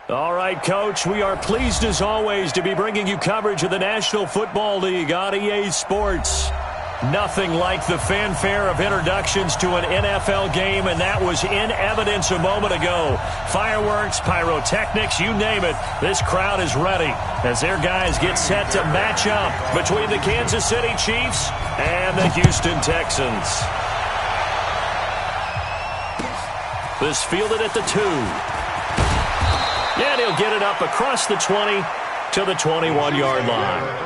All right, Coach, we are pleased as always to be bringing you coverage of the National Football League on EA Sports. Nothing like the fanfare of introductions to an NFL game, and that was in evidence a moment ago. Fireworks, pyrotechnics, you name it, this crowd is ready as their guys get set to match up between the Kansas City Chiefs and the Houston Texans. This fielded at the 2. And he'll get it up across the 20 to the 21-yard line.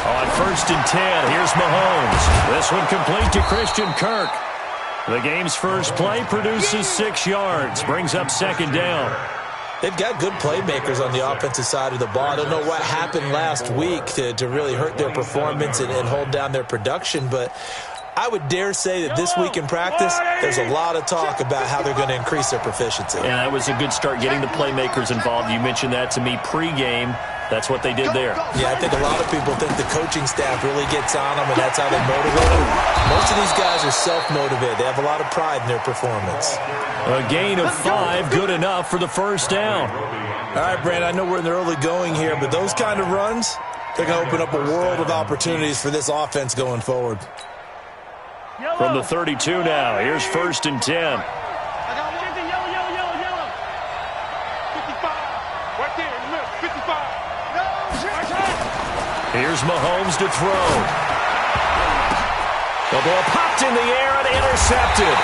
On 1st and 10, here's Mahomes. This one complete to Christian Kirk. The game's first play produces 6 yards, brings up 2nd down. They've got good playmakers on the offensive side of the ball. I don't know what happened last week to really hurt their performance and hold down their production, but I would dare say that this week in practice, there's a lot of talk about how they're going to increase their proficiency. Yeah, that was a good start getting the playmakers involved. You mentioned that to me pregame. That's what they did there. Yeah, I think a lot of people think the coaching staff really gets on them, and that's how they motivate them. Most of these guys are self-motivated. They have a lot of pride in their performance. A gain of 5, good enough for the 1st down. All right, Brandon, I know we're in the early going here, but those kind of runs, they're going to open up a world of opportunities for this offense going forward. From the 32 now, here's 1st and 10. Here's Mahomes to throw. The ball popped in the air and intercepted.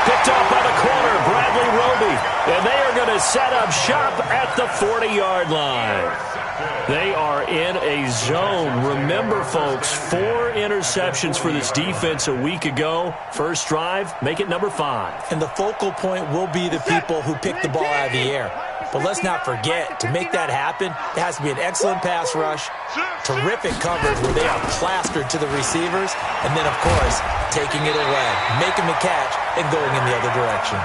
Picked up by the corner, Bradley Roby. And they are going to set up shop at the 40-yard line. They are in a zone. Remember, folks, 4 interceptions for this defense a week ago. First drive, make it number 5. And the focal point will be the people who pick the ball out of the air. But let's not forget, to make that happen, it has to be an excellent pass rush, terrific coverage where they are plastered to the receivers, and then, of course, taking it away, making the catch, and going in the other direction.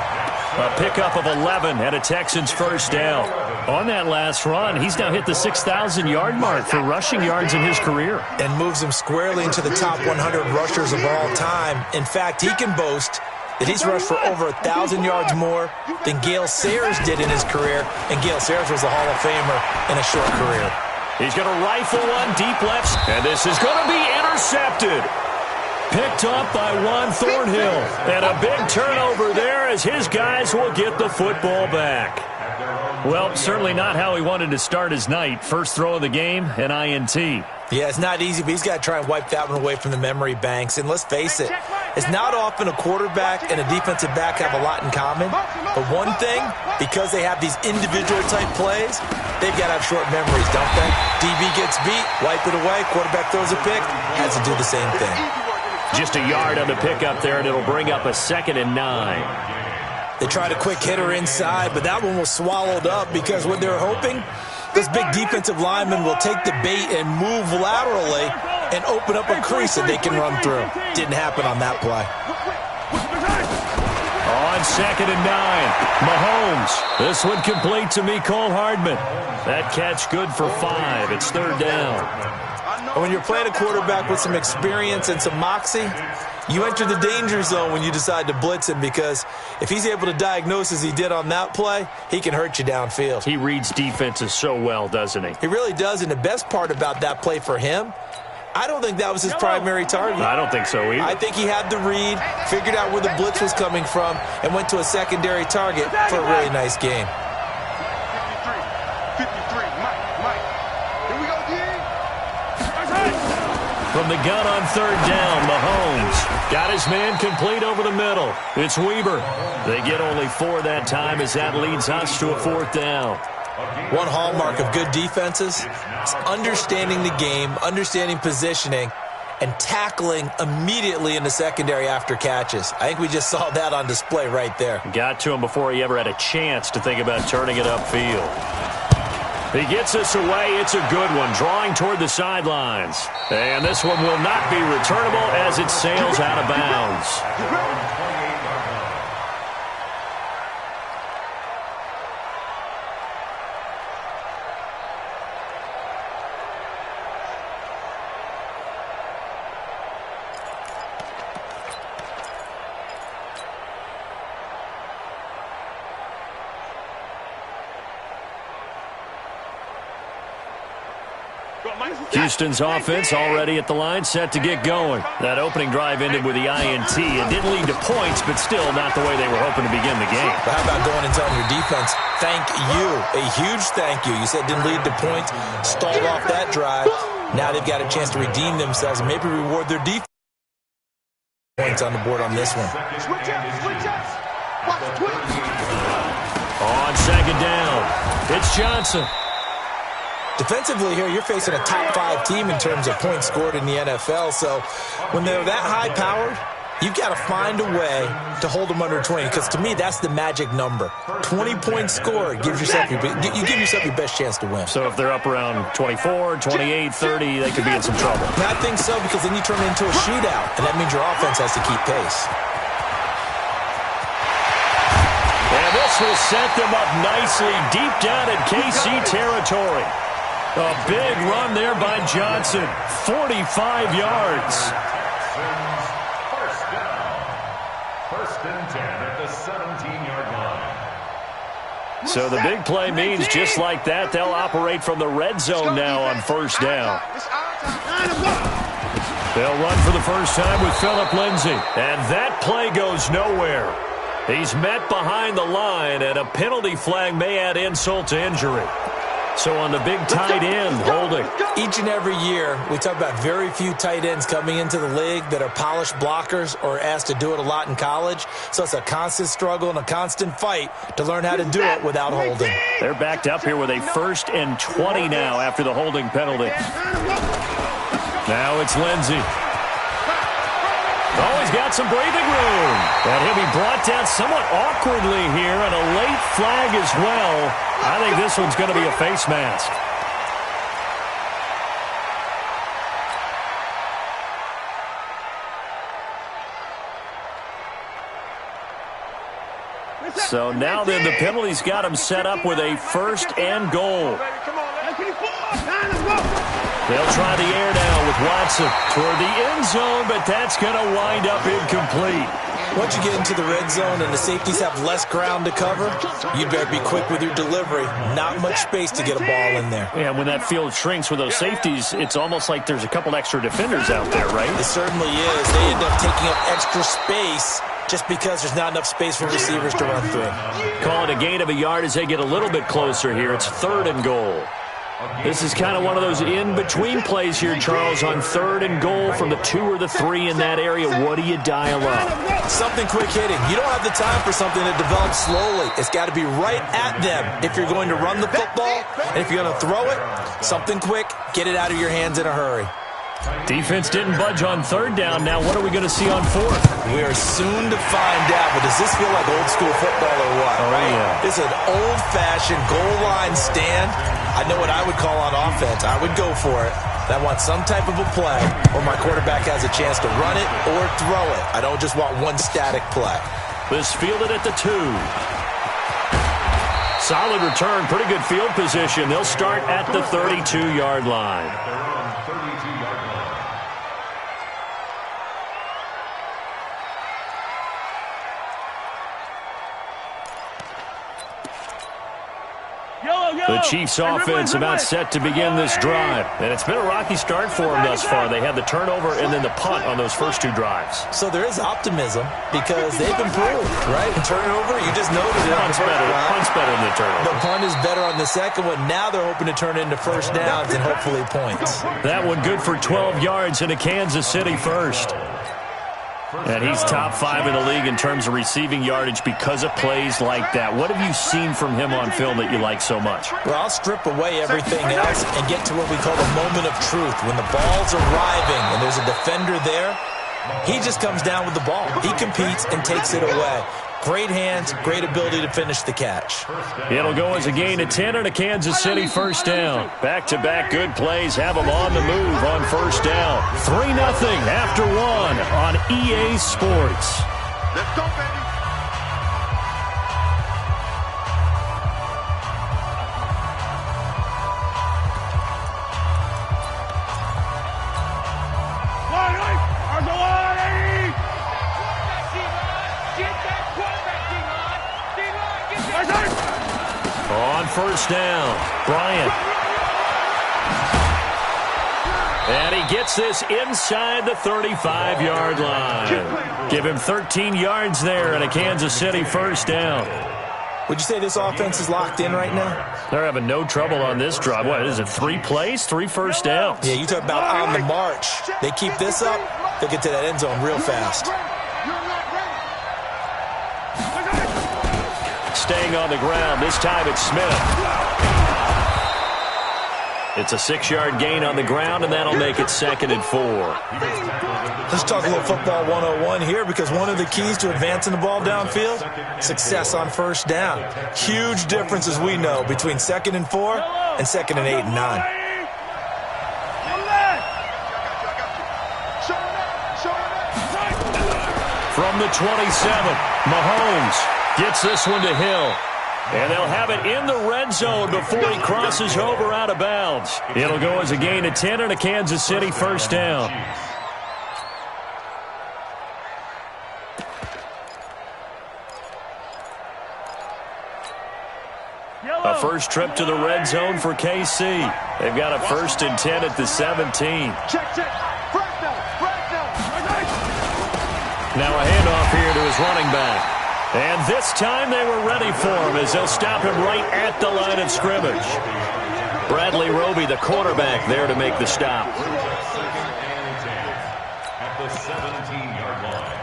A pickup of 11 and a Texans 1st down. On that last run, he's now hit the 6,000-yard mark for rushing yards in his career. And moves him squarely into the top 100 rushers of all time. In fact, he can boast that he's rushed for over 1,000 yards more than Gale Sayers did in his career, and Gale Sayers was a Hall of Famer in a short career. He's going to rifle one deep left, and this is going to be intercepted. Picked up by Juan Thornhill, and a big turnover there as his guys will get the football back. Well, certainly not how he wanted to start his night. First throw of the game, an INT. Yeah, it's not easy, but he's got to try and wipe that one away from the memory banks. And let's face it, it's not often a quarterback and a defensive back have a lot in common. But one thing, because they have these individual type plays, they've got to have short memories, don't they? DB gets beat, wipe it away, quarterback throws a pick, has to do the same thing. Just a yard on the pickup there, and it'll bring up a 2nd and 9. They tried a quick hitter inside, but that one was swallowed up because what they're hoping, this big defensive lineman will take the bait and move laterally and open up a crease that they can run through. Didn't happen on that play. On 2nd and 9, Mahomes. This one complete to Mecole Hardman. That catch good for 5. It's 3rd down. And when you're playing a quarterback with some experience and some moxie, you enter the danger zone when you decide to blitz him, because if he's able to diagnose as he did on that play, he can hurt you downfield. He reads defenses so well, doesn't he? He really does, and the best part about that play for him, I don't think that was his primary target. I don't think so either. I think he had the read, figured out where the blitz was coming from, and went to a secondary target for a really nice game. 53, Mike. Here we go, D. From the gun on 3rd down, Mahomes got his man complete over the middle. It's Weber. They get only 4 that time as that leads us to a 4th down. One hallmark of good defenses is understanding the game, understanding positioning, and tackling immediately in the secondary after catches. I think we just saw that on display right there. Got to him before he ever had a chance to think about turning it upfield. He gets us away. It's a good one, drawing toward the sidelines. And this one will not be returnable as it sails out of bounds. Houston's offense already at the line, set to get going. That opening drive ended with the INT. It didn't lead to points, but still not the way they were hoping to begin the game. But how about going and telling your defense, thank you, a huge thank you. You said didn't lead to points, stalled off that drive. Now they've got a chance to redeem themselves and maybe reward their defense. Points on the board on this one. On second down, it's Johnson. Defensively here, you're facing a top-5 team in terms of points scored in the NFL. So when they're that high-powered, you've got to find a way to hold them under 20. Because to me, that's the magic number. 20 points scored gives yourself you give yourself your best chance to win. So if they're up around 24, 28, 30, they could be in some trouble. I think so, because then you turn it into a shootout, and that means your offense has to keep pace. And this will set them up nicely deep down in KC territory. A big run there by Johnson. 45 yards. First and 10 at the 17-yard line. So the big play means just like that, they'll operate from the red zone now on first down. They'll run for the first time with Phillip Lindsay. And that play goes nowhere. He's met behind the line, and a penalty flag may add insult to injury. So on the big tight end, holding. Each and every year, we talk about very few tight ends coming into the league that are polished blockers or asked to do it a lot in college. So it's a constant struggle and a constant fight to learn how to do it without holding. They're backed up here with a 1st and 20 now after the holding penalty. Now it's Lindsay. Oh, he's got some breathing room. And he'll be brought down somewhat awkwardly here, and a late flag as well. I think this one's going to be a face mask. So now then the penalty's got him set up with a 1st and goal. They'll try the air now with Watson toward the end zone, but that's going to wind up incomplete. Once you get into the red zone and the safeties have less ground to cover, you better be quick with your delivery. Not much space to get a ball in there. Yeah, when that field shrinks with those safeties, it's almost like there's a couple extra defenders out there, right? It certainly is. They end up taking up extra space just because there's not enough space for receivers to run through. Call it a gain of a yard as they get a little bit closer here. It's 3rd and goal. This is kind of one of those in-between plays here, Charles, on 3rd and goal from the 2 or the 3 in that area. What do you dial up? Something quick hitting. You don't have the time for something that develops slowly. It's got to be right at them if you're going to run the football. And if you're going to throw it, something quick, get it out of your hands in a hurry. Defense didn't budge on 3rd down. Now what are we going to see on 4th? We are soon to find out, but does this feel like old school football or what? Oh, right? Yeah. This is an old-fashioned goal line stand. I know what I would call on offense. I would go for it. I want some type of a play where my quarterback has a chance to run it or throw it. I don't just want one static play. This fielded at the 2. Solid return, pretty good field position. They'll start at the 32-yard line. The Chiefs' offense about set to begin this drive. And it's been a rocky start for them thus far. They had the turnover and then the punt on those first 2 drives. So there is optimism because they've improved, right? Turnover, you just noted it. Punt's better than the turnover. The punt is better on the second one. Now they're hoping to turn it into first downs and hopefully points. That one good for 12 yards into Kansas City first. And he's top 5 in the league in terms of receiving yardage because of plays like that. What have you seen from him on film that you like so much? Well, I'll strip away everything else and get to what we call the moment of truth. When the ball's arriving and there's a defender there, he just comes down with the ball. He competes and takes it away. Great hands, great ability to finish the catch. It'll go as a gain of 10 and a Kansas City first down. Back-to-back good plays have them on the move on first down. 3-0 after 1 on EA Sports. Let's go, baby. On first down, Bryant. And he gets this inside the 35-yard line. Give him 13 yards there and a Kansas City first down. Would you say this offense is locked in right now? They're having no trouble on this drive. What is it, 3 plays, 3 first downs? Yeah, you talk about on the march. They keep this up, they'll get to that end zone real fast. Staying on the ground. This time it's Smith. It's a 6-yard gain on the ground, and that'll make it 2nd and 4. Let's talk a little football 101 here, because one of the keys to advancing the ball downfield, success on first down. Huge difference, as we know, between 2nd and 4 and 2nd and 8 and 9. From the 27, Mahomes gets this one to Hill. And they'll have it in the red zone before he crosses over out of bounds. It'll go as a gain of 10 and a Kansas City first down. A first trip to the red zone for KC. They've got a 1st and 10 at the 17. Now a handoff here to his running back. And this time they were ready for him as they'll stop him right at the line of scrimmage. Bradley Roby, the quarterback, there to make the stop. At the 17-yard line.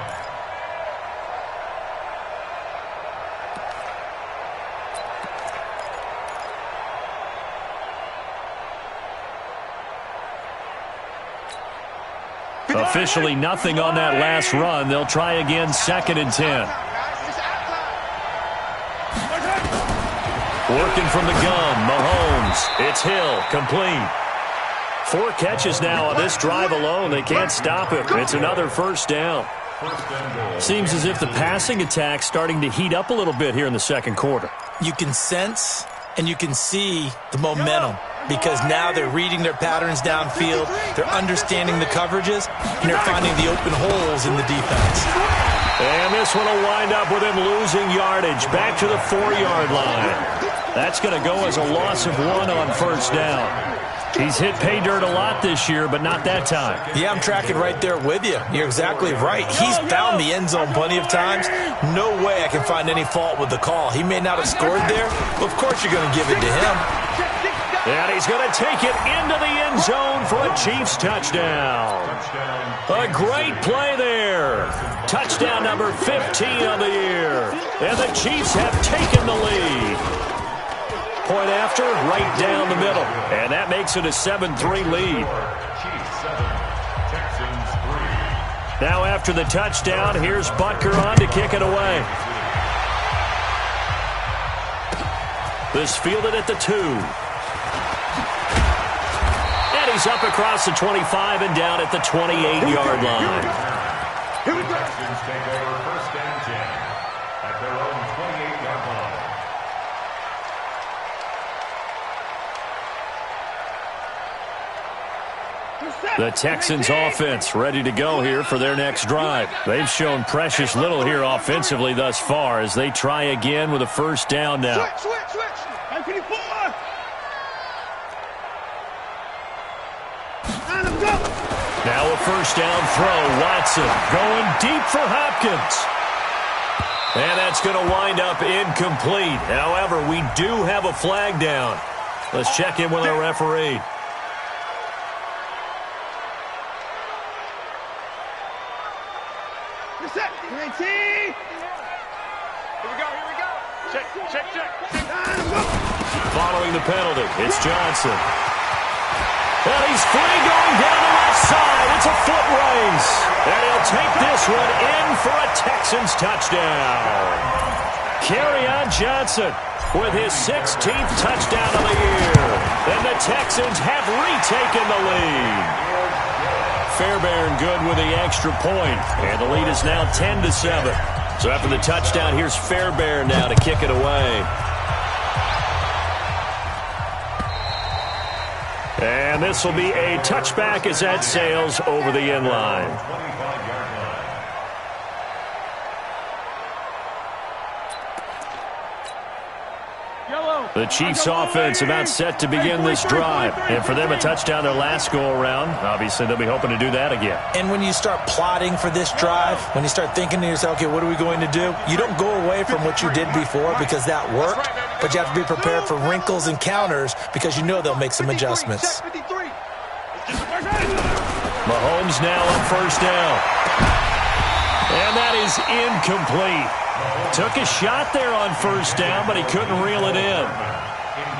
Officially nothing on that last run. They'll try again, 2nd and 10. Working from the gun, Mahomes. It's Hill, complete. 4 catches now on this drive alone. They can't stop him. It's another first down. Seems as if the passing attack's starting to heat up a little bit here in the second quarter. You can sense and you can see the momentum, because now they're reading their patterns downfield, they're understanding the coverages, and they're finding the open holes in the defense. And this one will wind up with him losing yardage back to the 4-yard line. That's going to go as a loss of 1 on first down. He's hit pay dirt a lot this year, but not that time. Yeah, I'm tracking right there with you. You're exactly right. He's found the end zone plenty of times. No way I can find any fault with the call. He may not have scored there, but of course you're going to give it to him. And he's going to take it into the end zone for a Chiefs touchdown. A great play there. Touchdown number 15 on the year. And the Chiefs have taken the lead. Point after, right down the middle. And that makes it a 7-3 lead. Now after the touchdown, here's Butker on to kick it away. This fielded at the 2. And he's up across the 25 and down at the 28-yard line. Here we go. Texans take over 1st and 10 at their own 28-yard line. The Texans offense ready to go here for their next drive. They've shown precious little here offensively thus far as they try again with a first down now. Switch. Now a first down throw. Watson going deep for Hopkins. And that's going to wind up incomplete. However, we do have a flag down. Let's check in with our referee. Set. 19. Here we go. Check. Following the penalty, it's Johnson. And he's free going down the left side. It's a foot race. And he'll take this one in for a Texans touchdown. Kerryon Johnson with his 16th touchdown of the year. And the Texans have retaken the lead. Fairbairn good with the extra point. And the lead is now 10-7. So after the touchdown, here's Fairbairn now to kick it away. And this will be a touchback as that sails over the end line. The Chiefs offense about set to begin this drive. And for them, a touchdown their last go-around. Obviously, they'll be hoping to do that again. And when you start plotting for this drive, when you start thinking to yourself, okay, what are we going to do? You don't go away from what you did before because that worked, but you have to be prepared for wrinkles and counters because you know they'll make some adjustments. Mahomes now on first down. And that is incomplete. Took a shot there on first down, but he couldn't reel it in.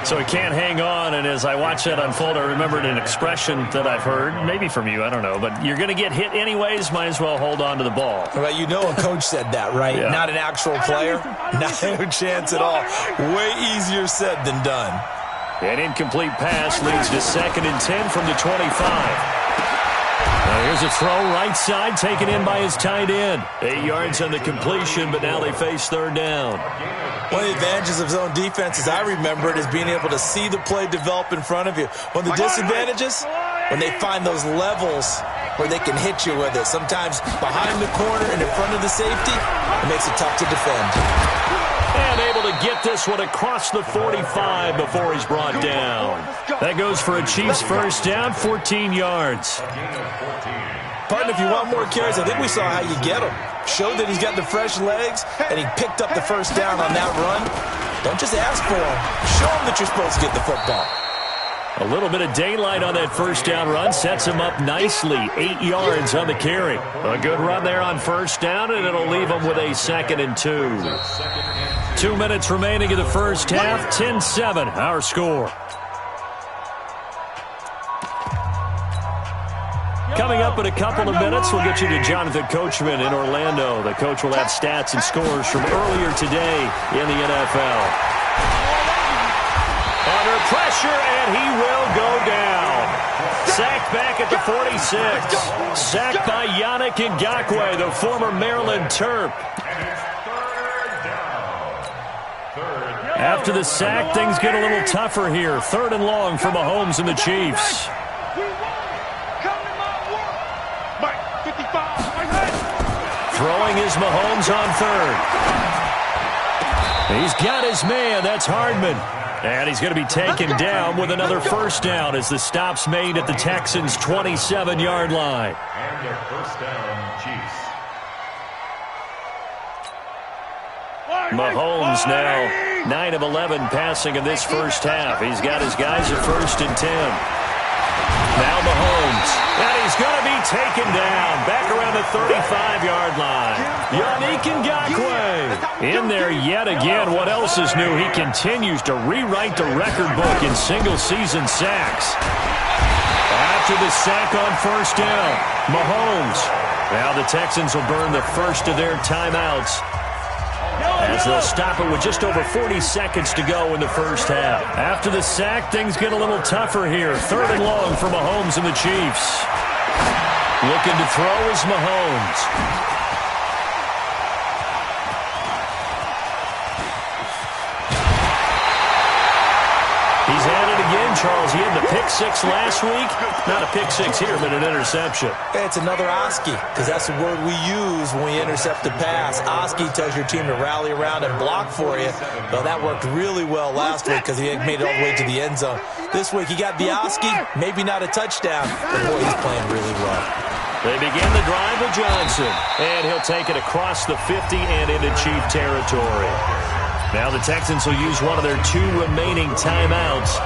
So he can't hang on, and as I watch that unfold, I remembered an expression that I've heard, maybe from you, I don't know, but you're going to get hit anyways, might as well hold on to the ball. Well, you know a coach said that, right? Yeah. Not an actual player. Not no chance at all. Way easier said than done. An incomplete pass leads to 2nd and 10 from the 25. Now here's a throw right side taken in by his tight end. 8 yards on the completion, but now they face 3rd down. One of the advantages of zone defense, as I remember it, is being able to see the play develop in front of you. One of the disadvantages, when they find those levels where they can hit you with it. Sometimes behind the corner and in front of the safety, it makes it tough to defend. And able to get this one across the 45 before he's brought down. That goes for a Chiefs first down, 14 yards. Partner, if you want more carries, I think we saw how you get him. Showed that he's got the fresh legs, and he picked up the first down on that run. Don't just ask for him. Show him that you're supposed to get the football. A little bit of daylight on that first down run sets him up nicely. 8 yards on the carry. A good run there on first down, and it'll leave him with a 2nd and 2. 2 minutes remaining in the first half. 10-7, our score. Coming up in a couple of minutes, we'll get you to Jonathan Coachman in Orlando. The coach will have stats and scores from earlier today in the NFL. Under pressure, and he will go down. Sacked back at the 46. Sacked by Yannick Ngakoue, the former Maryland Terp. After the sack, things get a little tougher here. 3rd and long for Mahomes and the Chiefs. Throwing is Mahomes on 3rd. He's got his man. That's Hardman. And he's going to be taken down with another first down as the stop's made at the Texans' 27-yard line. And their first down, Chiefs. Mahomes now 9 of 11 passing in this first half. He's got his guys at 1st and 10. Now Mahomes, and he's going to be taken down back around the 35-yard line. Yannick Ngakoue in there yet again. What else is new? He continues to rewrite the record book in single-season sacks. After the sack on first down, Mahomes. Now the Texans will burn the first of their timeouts as they'll stop it with just over 40 seconds to go in the first half. After the sack, things get a little tougher here. 3rd and long for Mahomes and the Chiefs. Looking to throw is Mahomes. He's at it again, Charles. He had the pick 6 last week. Not a pick 6 here, but an interception. It's another Oski, because that's the word we use when we intercept a pass. Oski tells your team to rally around and block for you. Well, that worked really well last week because he made it all the way to the end zone. This week, he got the Oski, maybe not a touchdown, but boy, he's playing really well. They begin the drive with Johnson, and he'll take it across the 50 and into Chief territory. Now the Texans will use one of their 2 remaining timeouts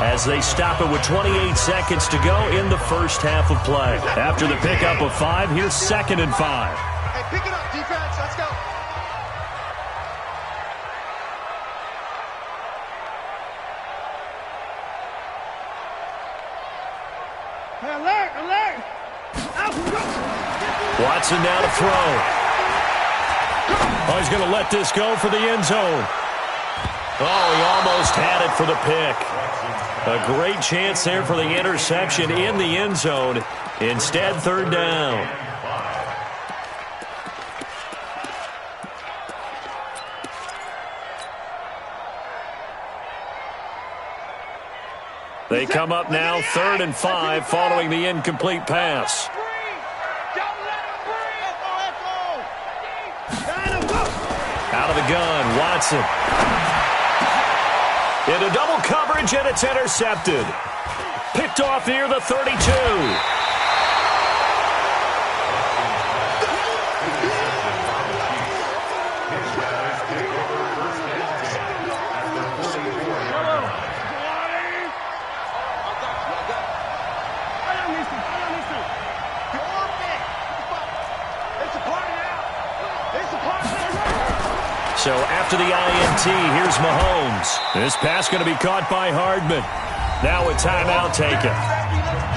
as they stop it with 28 seconds to go in the first half of play. After the pickup of 5, here's 2nd and 5. Hey, pick it up, defense. Let's go. Hey, alert, alert. Watson now to throw. Oh, he's going to let this go for the end zone. Oh, he almost had it for the pick. A great chance there for the interception in the end zone. Instead, third down. They come up now 3rd and 5 following the incomplete pass. Out of the gun, Watson. Into double coverage, and it's intercepted. Picked off near the 32. So after the INT, here's Mahomes. This pass going to be caught by Hardman. Now a timeout taken.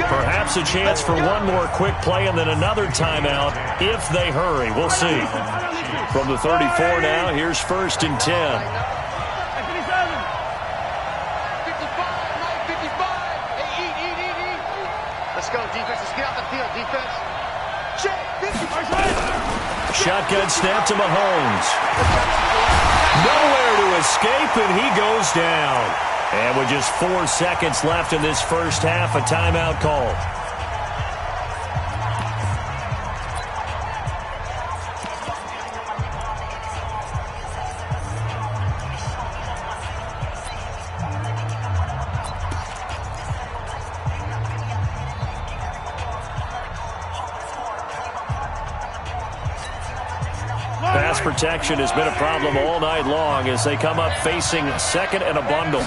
Perhaps a chance for one more quick play and then another timeout if they hurry. We'll see. From the 34 now, here's 1st and 10. Let's go, defense. Let's get out the field, defense. Shotgun snap to Mahomes. Nowhere to escape, and he goes down. And with just 4 seconds left in this first half, a timeout call. Pass protection has been a problem all night long as they come up facing 2nd and a bundle.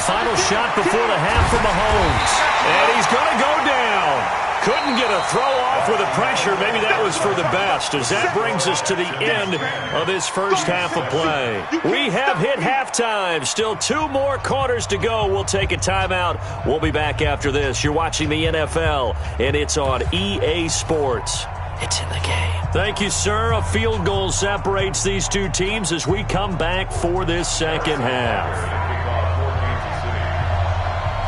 Final shot before the half for Mahomes. And he's going to go down. Couldn't get a throw off with the pressure. Maybe that was for the best as that brings us to the end of this first half of play. We have hit halftime. Still 2 more quarters to go. We'll take a timeout. We'll be back after this. You're watching the NFL, and it's on EA Sports. It's in the game. Thank you, sir. A field goal separates these two teams as we come back for this second half.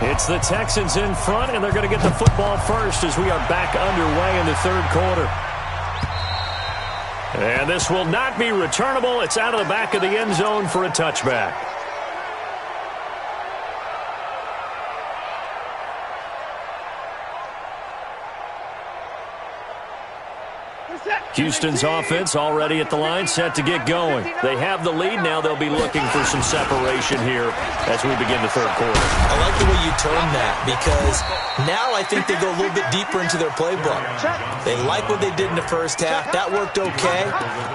It's the Texans in front, and they're going to get the football first as we are back underway in the 3rd quarter. And this will not be returnable. It's out of the back of the end zone for a touchback. Houston's offense already at the line, set to get going. They have the lead. Now they'll be looking for some separation here as we begin the 3rd quarter. I like the way you term that because now I think they go a little bit deeper into their playbook. They like what they did in the first half. That worked okay.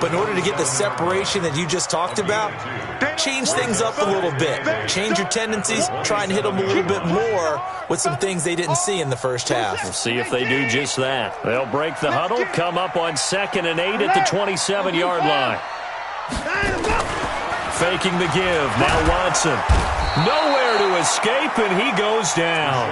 But in order to get the separation that you just talked about, change things up a little bit. Change your tendencies. Try and hit them a little bit more with some things they didn't see in the first half. We'll see if they do just that. They'll break the huddle, come up on 2nd and 8 at the 27-yard line. Faking the give. Now Watson. Nowhere to escape, and he goes down.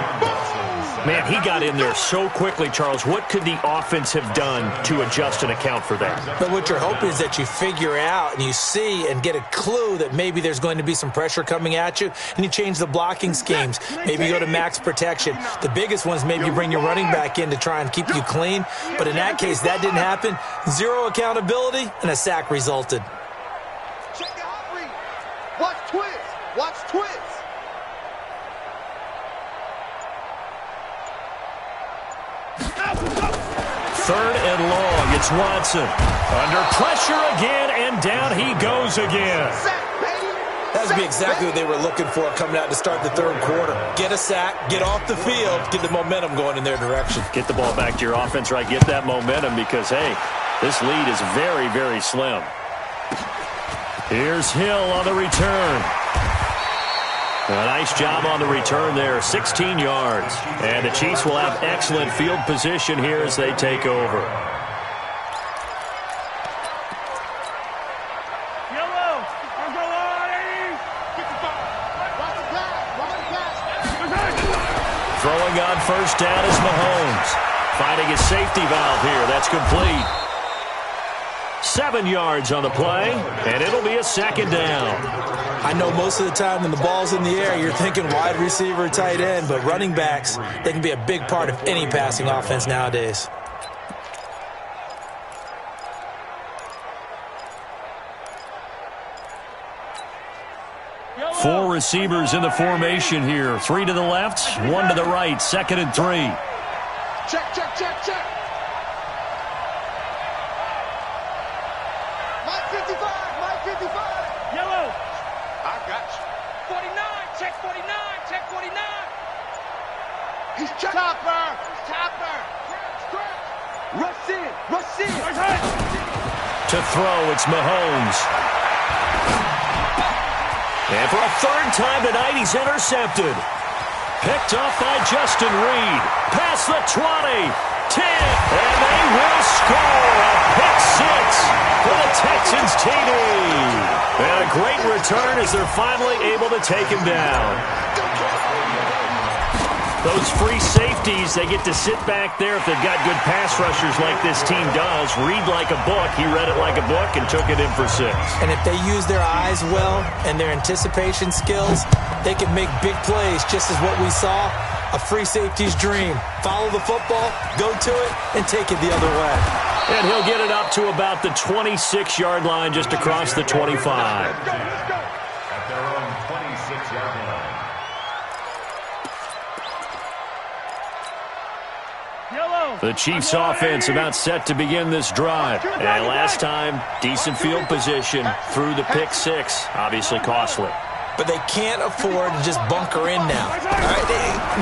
Man, he got in there so quickly, Charles. What could the offense have done to adjust and account for that? But what you're hoping is that you figure out and you see and get a clue that maybe there's going to be some pressure coming at you, and you change the blocking schemes. Maybe you go to max protection. The biggest one is maybe you bring your running back in to try and keep you clean. But in that case, that didn't happen. 0 accountability, and a sack resulted. Check the hot read. Watch twist. Watch twist. Third and long. It's Watson. Under pressure again, and down he goes again. That would be exactly what they were looking for coming out to start the 3rd quarter. Get a sack, get off the field, get the momentum going in their direction. Get the ball back to your offense, right? Get that momentum because, hey, this lead is very, very slim. Here's Hill on the return. A nice job on the return there, 16 yards. And the Chiefs will have excellent field position here as they take over. first down is Mahomes. Finding his safety valve here. That's complete. 7 yards on the play, and it'll be a second down. I know most of the time when the ball's in the air, you're thinking wide receiver, tight end, but running backs, they can be a big part of any passing offense nowadays. Four receivers in the formation here. 3 to the left, 1 to the right. 2nd and 3. Check, check, check, check. Mike 55, Mike 55. Yellow. I got you. 49, check 49, check 49. He's chopper. He's chopper. Stretch. Rush in, rush in. To throw, it's Mahomes. And for a 3rd time tonight, he's intercepted. Picked off by Justin Reed. Past the 20, 10, and they will score a pick 6 for the Texans TD. And a great return as they're finally able to take him down. Those free safeties, they get to sit back there if they've got good pass rushers like this team does. Read like a book. He read it like a book and took it in for 6. And if they use their eyes well and their anticipation skills, they can make big plays, just as what we saw, a free safety's dream. Follow the football, go to it, and take it the other way. And he'll get it up to about the 26-yard line, just across the 25. At their own 26-yard line. The Chiefs offense about set to begin this drive. And last time, decent field position through the pick 6. Obviously costly. But they can't afford to just bunker in now. All right,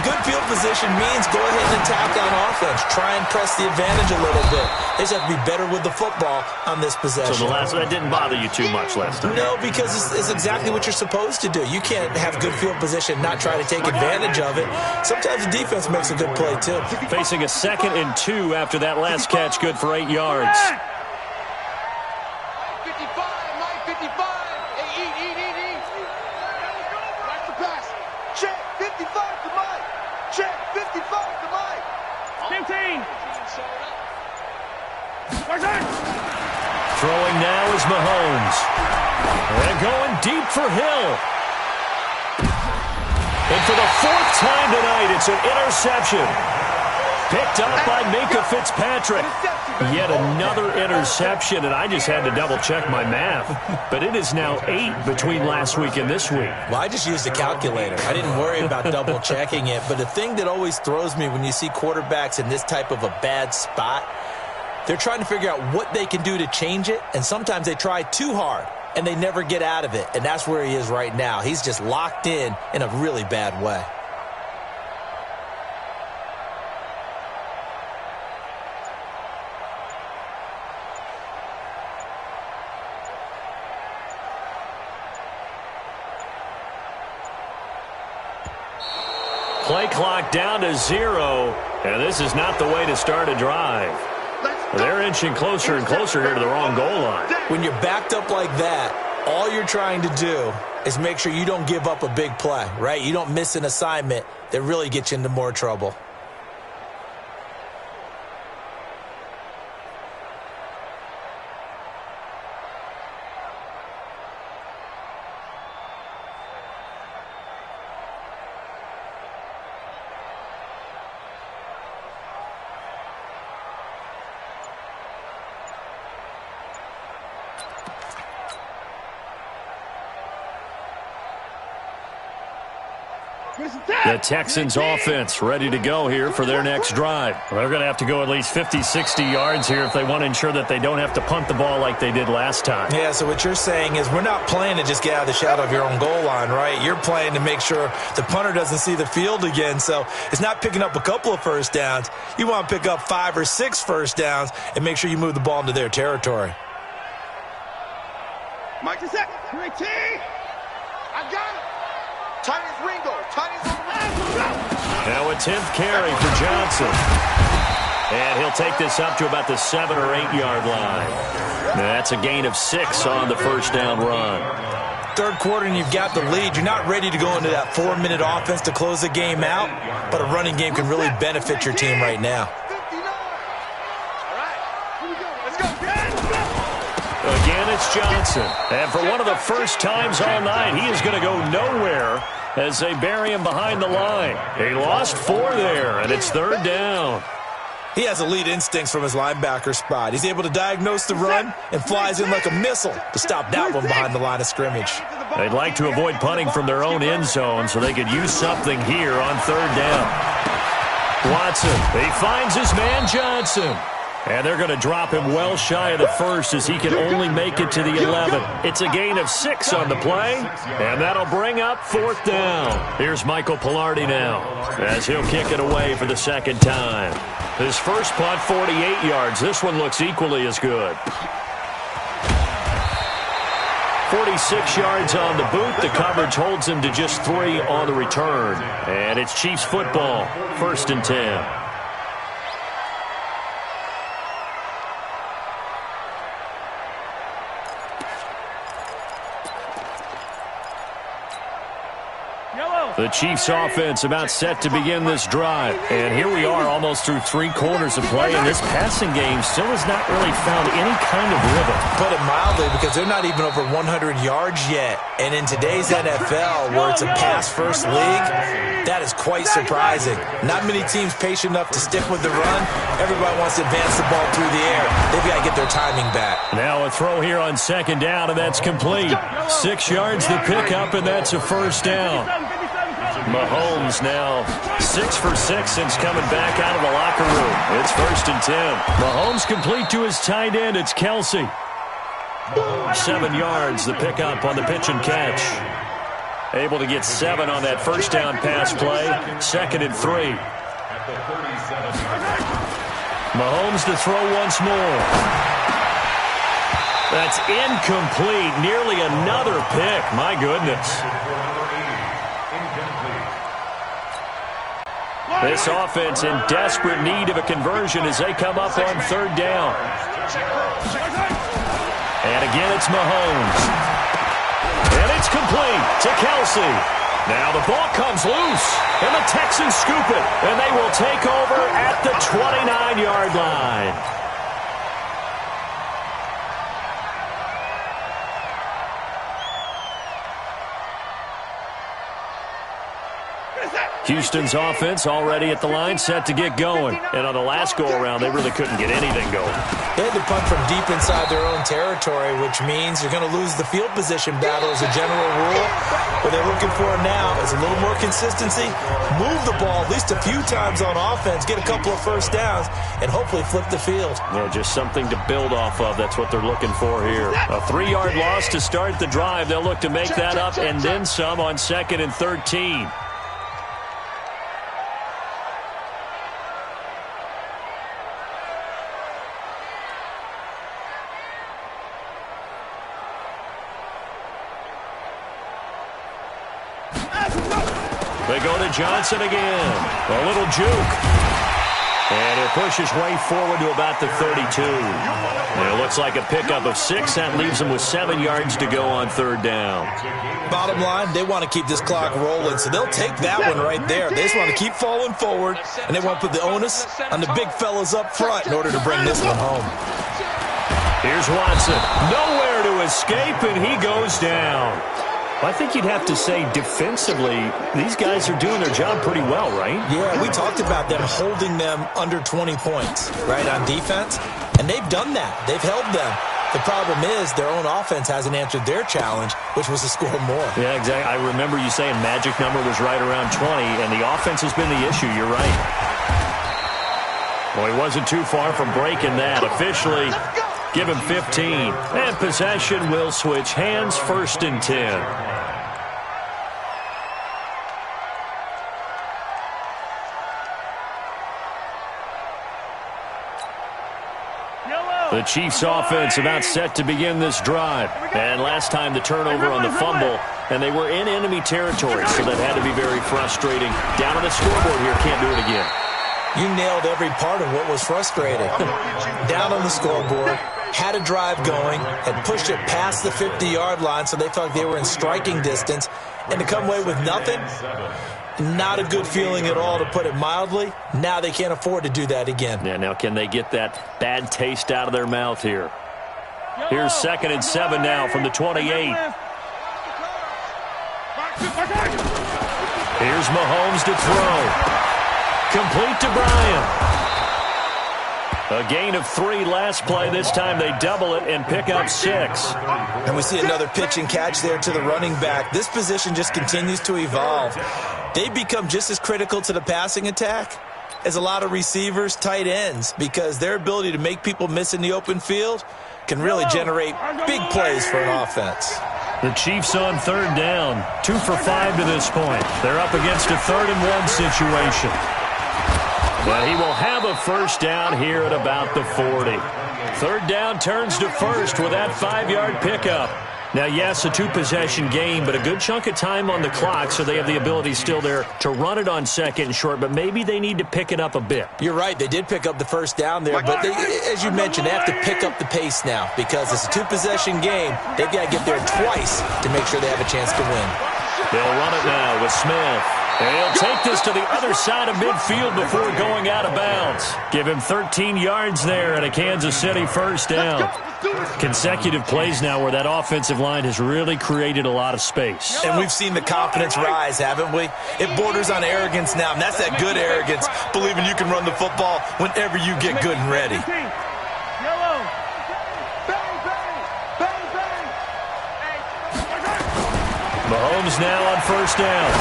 good field position means go ahead and attack on offense. Try and press the advantage a little bit. They just have to be better with the football on this possession. So that didn't bother you too much last time? No, because it's exactly what you're supposed to do. You can't have good field position, not try to take advantage of it. Sometimes the defense makes a good play, too. Facing a 2nd and 2 after that last catch, good for 8 yards. Mike 55, Mike 55. Hey, eat. Watch the pass. Check 55 to Mike. Check 55 to Mike. 15. Throwing now is Mahomes. And going deep for Hill. And for the 4th time tonight, it's an interception. Picked up by Minka Fitzpatrick. Yet another interception, and I just had to double-check my math. But it is now 8 between last week and this week. Well, I just used a calculator. I didn't worry about double-checking it. But the thing that always throws me when you see quarterbacks in this type of a bad spot, they're trying to figure out what they can do to change it, and sometimes they try too hard, and they never get out of it. And that's where he is right now. He's just locked in a really bad way. Play clock down to 0, and this is not the way to start a drive. They're inching closer and closer here to the wrong goal line. When you're backed up like that, all you're trying to do is make sure you don't give up a big play, right? You don't miss an assignment that really gets you into more trouble. The Texans offense ready to go here for their next drive. They're going to have to go at least 50, 60 yards here if they want to ensure that they don't have to punt the ball like they did last time. Yeah, so what you're saying is we're not playing to just get out of the shadow of your own goal line, right? You're playing to make sure the punter doesn't see the field again. So it's not picking up a couple of first downs. You want to pick up 5 or 6 first downs and make sure you move the ball into their territory. Mike is set. I got it. Tiny's Ringo. Tiny's on the Now a 10th carry for Johnson. And he'll take this up to about the 7 or 8 yard line. That's a gain of 6 on the first down run. third quarter and you've got the lead, you're not ready to go into that 4-minute offense to close the game out, but a running game can really benefit your team right now. Again, it's Johnson. And for one of the first times all night, he is going to go nowhere as they bury him behind the line. He lost 4 there, and it's third down. He has elite instincts from his linebacker spot. He's able to diagnose the run and flies in like a missile to stop that one behind the line of scrimmage. They'd like to avoid punting from their own end zone so they could use something here on third down. Watson, he finds his man Johnson. And they're going to drop him well shy of the first as he can only make it to the 11. It's a gain of 6 on the play, and that'll bring up fourth down. Here's Michael Pilardi now as he'll kick it away for the second time. His first punt, 48 yards. This one looks equally as good. 46 yards on the boot. The coverage holds him to just 3 on the return. And it's Chiefs football, 1st and 10. The Chiefs offense about set to begin this drive. And here we are almost through 3 quarters of play, and this passing game still has not really found any kind of rhythm. Put it mildly, because they're not even over 100 yards yet. And in today's NFL, where it's a pass-first league, that is quite surprising. Not many teams patient enough to stick with the run. Everybody wants to advance the ball through the air. They've got to get their timing back. Now a throw here on second down, and that's complete. 6 yards the pickup, and that's a first down. Mahomes now 6 for 6 since coming back out of the locker room. It's 1st and 10. Mahomes complete to his tight end. It's Kelsey. 7 yards, the pickup on the pitch and catch. Able to get 7 on that first down pass play. 2nd and 3. Mahomes to throw once more. That's incomplete. Nearly another pick. My goodness. This offense in desperate need of a conversion as they come up on third down. And again, it's Mahomes. And it's complete to Kelsey. Now the ball comes loose, and the Texans scoop it, and they will take over at the 29-yard line. Houston's offense already at the line, set to get going. And on the last go-around, they really couldn't get anything going. They had to punt from deep inside their own territory, which means you're going to lose the field position battle as a general rule. What they're looking for now is a little more consistency, move the ball at least a few times on offense, get a couple of first downs, and hopefully flip the field. Yeah, just something to build off of. That's what they're looking for here. A 3-yard loss to start the drive. They'll look to make that up and then some on 2nd and 13. They go to Johnson again. A little juke. And it pushes way forward to about the 32. And it looks like a pickup of 6. That leaves them with 7 yards to go on third down. Bottom line, they want to keep this clock rolling, so they'll take that one right there. They just want to keep falling forward, and they want to put the onus on the big fellas up front in order to bring this one home. Here's Watson. Nowhere to escape, and he goes down. I think you'd have to say defensively, these guys are doing their job pretty well, right? Yeah, we talked about them holding them under 20 points, right, on defense. And they've done that. They've held them. The problem is their own offense hasn't answered their challenge, which was to score more. Yeah, exactly. I remember you saying magic number was right around 20, and the offense has been the issue. You're right. Well, he wasn't too far from breaking that. Officially, give him 15. And possession will switch hands, 1st and 10. The Chiefs offense about set to begin this drive. And last time the turnover on the fumble, and they were in enemy territory, so that had to be very frustrating. Down on the scoreboard here, can't do it again. You nailed every part of what was frustrating. Down on the scoreboard, had a drive going, had pushed it past the 50-yard line so they felt like they were in striking distance, and to come away with nothing, not a good feeling at all, to put it mildly. Now they can't afford to do that again. Yeah, now can they get that bad taste out of their mouth here? Here's 2nd and 7 now from the 28. Here's Mahomes to throw. Complete to Bryant. A gain of 3 last play. This time they double it and pick up 6. And we see another pitch and catch there to the running back. This position just continues to evolve. They become just as critical to the passing attack as a lot of receivers, tight ends, because their ability to make people miss in the open field can really generate big plays for an offense. The Chiefs on 3rd down. 2 for 5 to this point. They're up against a 3rd and 1 situation. But he will have a 1st down here at about the 40. 3rd down turns to 1st with that 5-yard pickup. Now, yes, a 2-possession game, but a good chunk of time on the clock, so they have the ability still there to run it on 2nd and short, but maybe they need to pick it up a bit. You're right. They did pick up the 1st down there, but they, as you mentioned, they have to pick up the pace now because it's a 2-possession game. They've got to get there twice to make sure they have a chance to win. They'll run it now with Smith. And he'll take this to the other side of midfield before going out of bounds. Give him 13 yards there and a Kansas City 1st down. Consecutive plays now where that offensive line has really created a lot of space. And we've seen the confidence rise, haven't we? It borders on arrogance now, and that's that good arrogance, believing you can run the football whenever you get good and ready. Mahomes now on 1st down.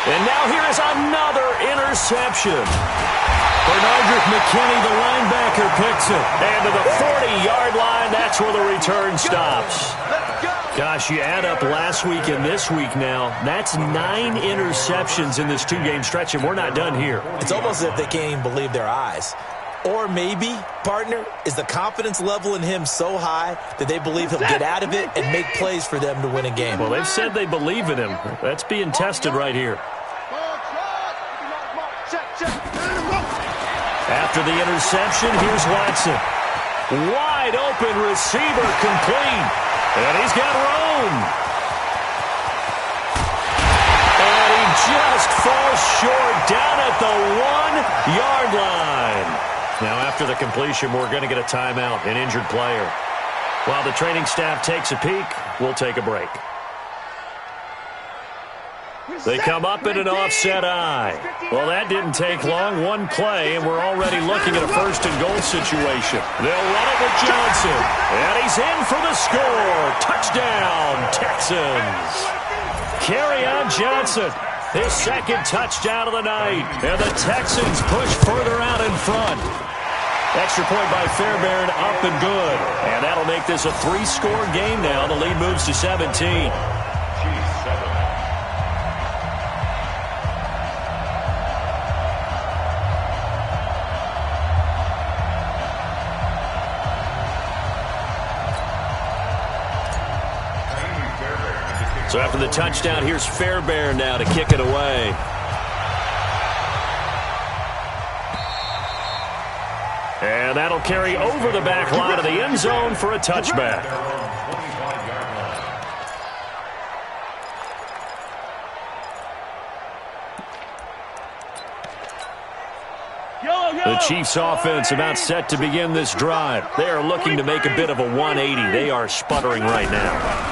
And now here is another interception. Bernardrick McKinney, the linebacker, picks it. And to the 40-yard line, that's where the return stops. Gosh, you add up last week and this week now, that's 9 interceptions in this 2-game stretch, and we're not done here. It's almost as if they can't even believe their eyes. Or maybe, partner, is the confidence level in him so high that they believe he'll get out of it and make plays for them to win a game. Well, they've said they believe in him. That's being tested right here. After the interception, here's Watson. Wide open receiver, complete. And he's got room. And he just falls short down at the 1-yard line. Now, after the completion, we're going to get a timeout, an injured player. While the training staff takes a peek, we'll take a break. They come up in an offset eye. Well, that didn't take long. 1 play, and we're already looking at a 1st and goal situation. They'll run it with Johnson. And he's in for the score. Touchdown, Texans. Kerryon Johnson, his 2nd touchdown of the night. And the Texans push further out in front. Extra point by Fairbairn, up and good. And that'll make this a 3-score game now. The lead moves to 17. So after the touchdown, here's Fairbairn now to kick it away. And that'll carry over the back line of the end zone for a touchback. The Chiefs offense about set to begin this drive. They are looking to make a bit of a 180. They are sputtering right now.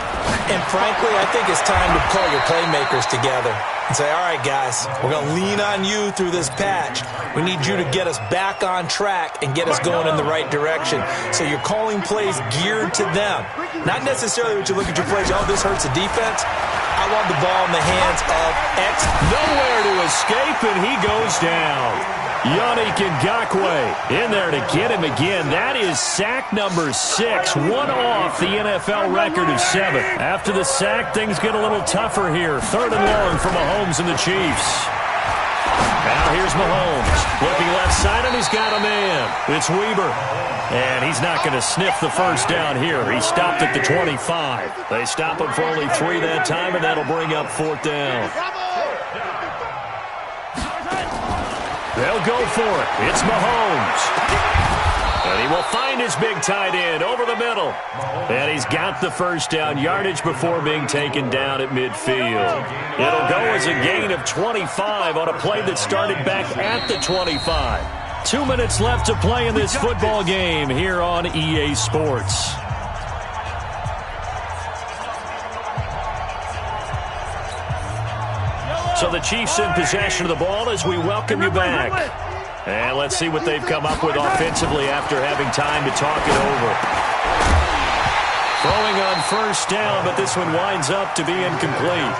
And frankly, I think it's time to call your playmakers together and say, all right, guys, we're going to lean on you through this patch. We need you to get us back on track and get us going in the right direction. So you're calling plays geared to them. Not necessarily when you look at your plays, oh, this hurts the defense. I want the ball in the hands of X. Nowhere to escape, and he goes down. Yannick Ngakoue in there to get him again. That is sack number 6, one off the NFL record of 7. After the sack, things get a little tougher here. 3rd and long for Mahomes and the Chiefs. Now here's Mahomes. Looking left side, and he's got a man. It's Weber. And he's not going to sniff the 1st down here. He stopped at the 25. They stop him for only 3 that time, and that'll bring up 4th down. They'll go for it. It's Mahomes. And he will find his big tight end over the middle. And he's got the first down yardage before being taken down at midfield. It'll go as a gain of 25 on a play that started back at the 25. 2 minutes left to play in this football game here on EA Sports. So the Chiefs in possession of the ball as we welcome you back. And let's see what they've come up with offensively after having time to talk it over. Throwing on first down, but this one winds up to be incomplete.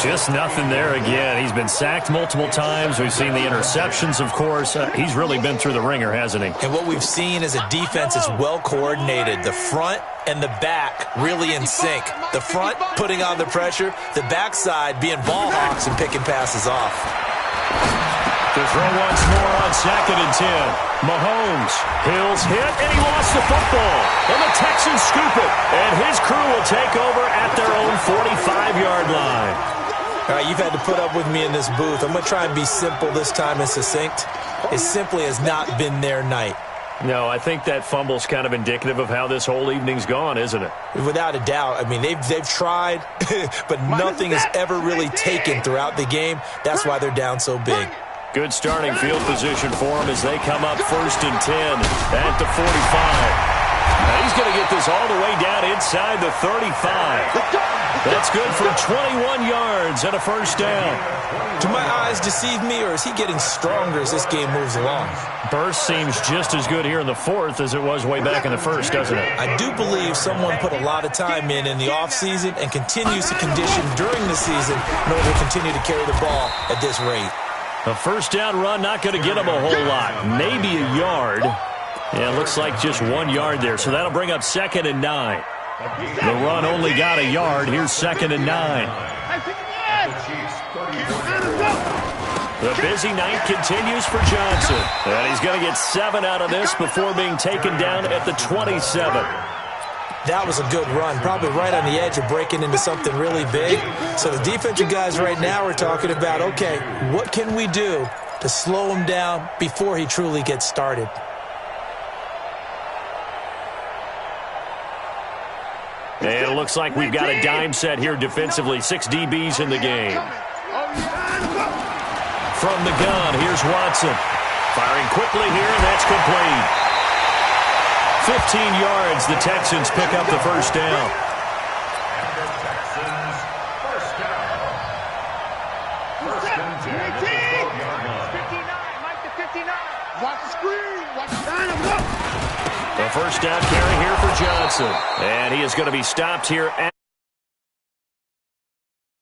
Just nothing there again. He's been sacked multiple times. We've seen the interceptions, of course. He's really been through the ringer, hasn't he? And what we've seen is a defense that's well coordinated. The front and the back really in sync. The front putting on the pressure, the backside being ball hawks and picking passes off. To throw once more on 2nd and 10. Mahomes. Hill's hit, and he lost the football. And the Texans scoop it. And his crew will take over at their own 45-yard line. All right, you've had to put up with me in this booth. I'm going to try and be simple this time and succinct. It simply has not been their night. No, I think that fumble's kind of indicative of how this whole evening's gone, isn't it? Without a doubt. I mean, they've tried, but nothing has ever really taken throughout the game. That's why they're down so big. Good starting field position for him as they come up 1st and 10 at the 45. Now he's going to get this all the way down inside the 35. That's good for 21 yards and a first down. Do my eyes deceive me, or is he getting stronger as this game moves along? Burst seems just as good here in the 4th as it was way back in the 1st, doesn't it? I do believe someone put a lot of time in the offseason and continues to condition during the season in order to continue to carry the ball at this rate. A first down run, not going to get him a whole lot. Maybe a yard. Yeah, it looks like just 1 yard there. So that'll bring up 2nd and 9. The run only got a yard. Here's 2nd and 9. The busy night continues for Johnson. And he's going to get 7 out of this before being taken down at the 27. That was a good run, probably right on the edge of breaking into something really big. So the defensive guys right now are talking about, okay, what can we do to slow him down before he truly gets started? And it looks like we've got a dime set here defensively. 6 DBs in the game. From the gun, here's Watson. Firing quickly here, and that's complete. 15 yards, the Texans pick up the first down. And the Texans first down. First and 10 at the 12-yard line. 59, Mike to 59. Watch the screen. Watch the time. The first down carry here for Johnson. And he is going to be stopped here at